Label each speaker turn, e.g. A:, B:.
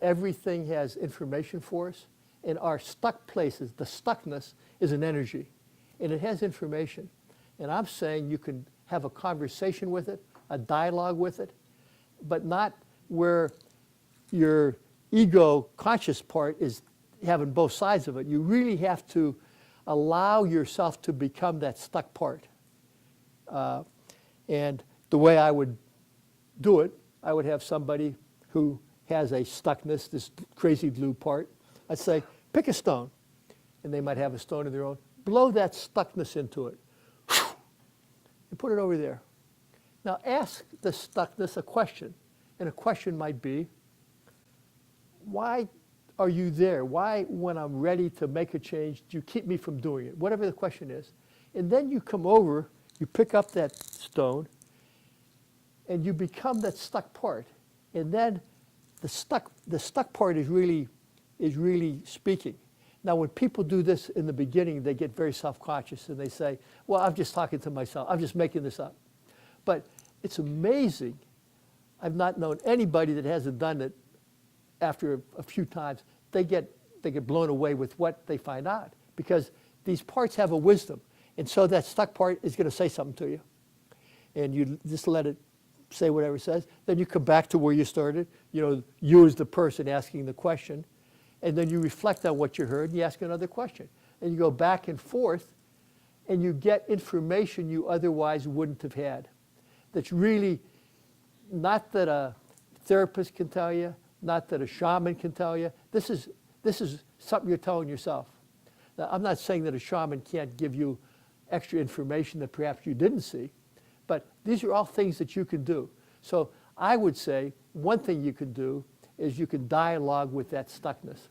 A: everything has information for us, and our stuck places, the stuckness is an energy, and it has information. And I'm saying you can have a conversation with it, a dialogue with it, but not where your ego conscious part is having both sides of it. You really have to allow yourself to become that stuck part. And the way I would do it, I would have somebody who has a stuckness, this crazy glue part. I'd say, pick a stone. And they might have a stone of their own. Blow that stuckness into it. And put it over there. Now ask the stuckness a question. And a question might be, why are you there? Why, when I'm ready to make a change, do you keep me from doing it? Whatever the question is. And then you come over, you pick up that stone, and you become that stuck part. And then the stuck part is really speaking. Now, when people do this in the beginning, they get very self-conscious, and they say, well, I'm just talking to myself. I'm just making this up. But it's amazing. I've not known anybody that hasn't done it after a few times. They get blown away with what they find out, because these parts have a wisdom. And so that stuck part is going to say something to you. And you just let it say whatever it says. Then you come back to where you started. You know, you as the person asking the question. And then you reflect on what you heard and you ask another question. And you go back and forth and you get information you otherwise wouldn't have had. That's really not that a therapist can tell you, not that a shaman can tell you. This is something you're telling yourself. Now, I'm not saying that a shaman can't give you extra information that perhaps you didn't see, but these are all things that you can do. So I would say one thing you can do is you can dialogue with that stuckness.